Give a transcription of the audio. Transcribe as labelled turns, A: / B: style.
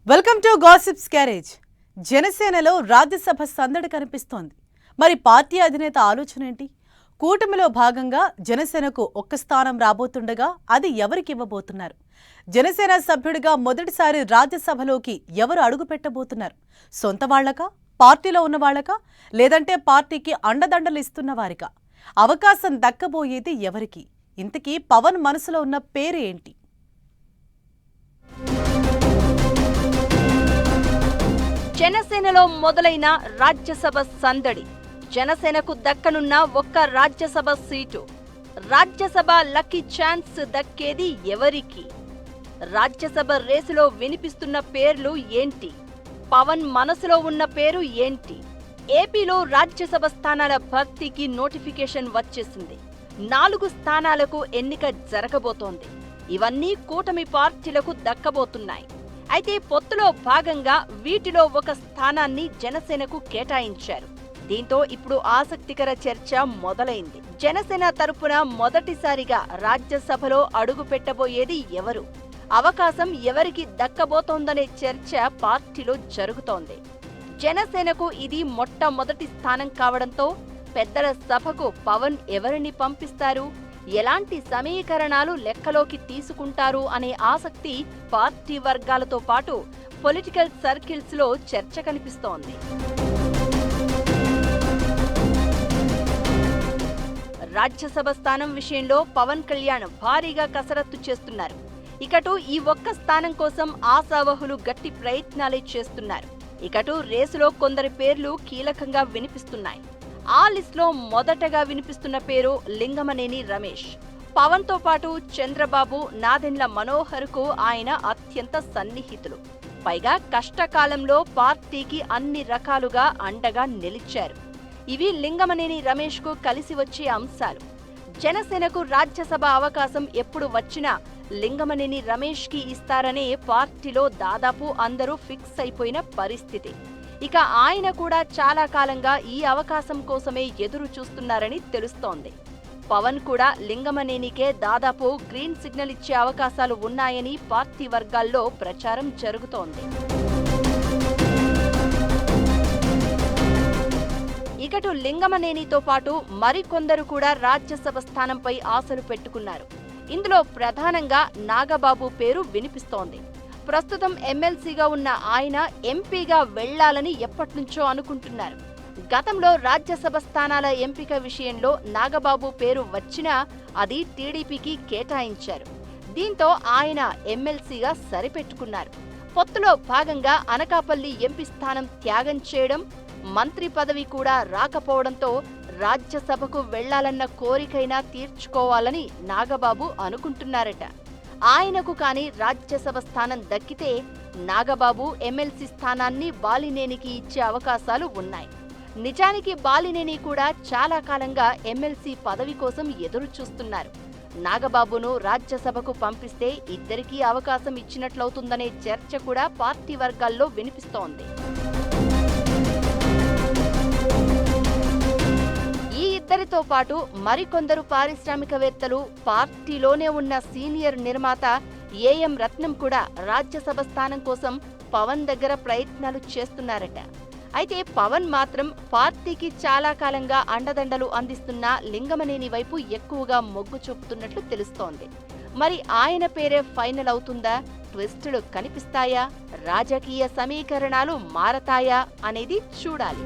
A: Welcome to gossips carriage. జనసేనలో రాజ్యసభ సందడి కనిపిస్తోంది. మరి పార్టీ అధినేత ఆలోచన ఏంటి? కూటమిలో భాగంగా జనసేనకు ఒక్క స్థానం రాబోతుండగా అది ఎవరికి ఇవ్వబోతున్నారు? జనసేన సభ్యుడిగా మొదటిసారి రాజ్యసభలోకి ఎవరు అడుగు పెట్టబోతున్నారు? సొంత వాళ్లకా, పార్టీలో ఉన్న వాళ్లకా, లేదంటే పార్టీకి అండదండలు ఇస్తున్న వారికా? అవకాశం దక్కబోయేది ఎవరికి? ఇంతకీ పవన్ మనసులో ఉన్న పేరు ఏంటి?
B: జనసేనలో మొదలైన రాజ్యసభ సందడి. జనసేనకు దక్కనున్న ఒక్క Rajya Sabha seat. Rajya Sabha lucky chance దక్కేది ఎవరికి? రాజ్యసభ రేసులో వినిపిస్తున్న పేర్లు ఏంటి? పవన్ మనసులో ఉన్న పేరు ఏంటి? ఏపీలో రాజ్యసభ స్థానాల భర్తీకి నోటిఫికేషన్ వచ్చేసింది. 4 స్థానాలకు ఎన్నిక జరగబోతోంది. ఇవన్నీ కూటమి పార్టీలకు దక్కబోతున్నాయి. అయితే పొత్తులో భాగంగా వీటిలో ఒక స్థానాన్ని జనసేనకు కేటాయించారు. దీంతో ఇప్పుడు ఆసక్తికర చర్చ మొదలైంది. జనసేన తరపున మొదటిసారిగా రాజ్యసభలో అడుగు పెట్టబోయేది ఎవరు? అవకాశం ఎవరికి దక్కబోతోందనే చర్చ పార్టీలో జరుగుతోంది. జనసేనకు ఇది మొట్టమొదటి స్థానం కావడంతో పెద్దల సభకు పవన్ ఎవరిని పంపిస్తారు, ఎలాంటి సమీకరణాలు లెక్కలోకి తీసుకుంటారు అనే ఆసక్తి పార్టీ వర్గాలతో పాటు పొలిటికల్ సర్కిల్స్ లో చర్చ కనిపిస్తోంది. రాజ్యసభ స్థానం విషయంలో పవన్ కళ్యాణ్ భారీగా కసరత్తు చేస్తున్నారు. ఇకటు ఈ ఒక్క స్థానం కోసం ఆశావహులు గట్టి ప్రయత్నాలే చేస్తున్నారు. ఇకటు రేసులో కొందరి పేర్లు కీలకంగా వినిపిస్తున్నాయి. ఆ లిస్టులో మొదటగా వినిపిస్తున్న పేరు లింగమనేని రమేష్. పవన్ తో పాటు చంద్రబాబు, నాదెండ్ల మనోహర్ కు ఆయన అత్యంత సన్నిహితులు. పైగా కష్టకాలంలో పార్టీకి అన్ని రకాలుగా అండగా నిలిచారు. ఇవి లింగమనేని రమేష్ కు కలిసి వచ్చే అంశాలు. జనసేనకు రాజ్యసభ అవకాశం ఎప్పుడు వచ్చినా లింగమనేని రమేష్ కి ఇస్తారనే పార్టీలో దాదాపు అందరూ ఫిక్స్ అయిపోయిన పరిస్థితి. ఇక ఆయన కూడా చాలా కాలంగా ఈ అవకాశం కోసమే ఎదురు చూస్తున్నారని తెలుస్తోంది. పవన్ కూడా లింగమనేనికే దాదాపు గ్రీన్ సిగ్నల్ ఇచ్చే అవకాశాలు ఉన్నాయని పార్టీ వర్గాల్లో ప్రచారం జరుగుతోంది. ఇకటు లింగమనేనితో పాటు మరికొందరు కూడా రాజ్యసభ స్థానంపై ఆశలు పెట్టుకున్నారు. ఇందులో ప్రధానంగా నాగబాబు పేరు వినిపిస్తోంది. ప్రస్తుతం ఎమ్మెల్సీగా ఉన్న ఆయన ఎంపీగా వెళ్లాలని ఎప్పటినుంచో అనుకుంటున్నారు. గతంలో రాజ్యసభ స్థానాల ఎంపిక విషయంలో నాగబాబు పేరు వచ్చినా అది టీడీపీకి కేటాయించారు. దీంతో ఆయన ఎమ్మెల్సీగా సరిపెట్టుకున్నారు. పొత్తులో భాగంగా అనకాపల్లి ఎంపీ స్థానం త్యాగం చేయడం, మంత్రి పదవి కూడా రాకపోవడంతో రాజ్యసభకు వెళ్లాలన్న కోరికైనా తీర్చుకోవాలని నాగబాబు అనుకుంటున్నారట. ఆయనకు కాని రాజ్యసభ స్థానం దక్కితే నాగబాబు ఎమ్మెల్సీ స్థానాన్ని బాలినేనికి ఇచ్చే అవకాశాలు ఉన్నాయి. నిజానికి బాలినేని కూడా చాలా కాలంగా ఎమ్మెల్సీ పదవి కోసం ఎదురు చూస్తున్నారు. నాగబాబును రాజ్యసభకు పంపిస్తే ఇద్దరికీ అవకాశం ఇచ్చినట్లవుతుందనే చర్చ కూడా పార్టీ వర్గాల్లో వినిపిస్తోంది. ఇద్దరితో పాటు మరికొందరు పారిశ్రామికవేత్తలు, పార్టీలోనే ఉన్న సీనియర్ నిర్మాత ఏఎం రత్నం కూడా రాజ్యసభ స్థానం కోసం పవన్ దగ్గర ప్రయత్నాలు చేస్తున్నారట. అయితే పవన్ మాత్రం పార్టీకి చాలా కాలంగా అండదండలు అందిస్తున్న లింగమనేని వైపు ఎక్కువగా మొగ్గు చూపుతున్నట్లు తెలుస్తోంది. మరి ఆయన పేరే ఫైనల్ అవుతుందా? ట్విస్టులు కనిపిస్తాయా? రాజకీయ సమీకరణాలు మారతాయా అనేది చూడాలి.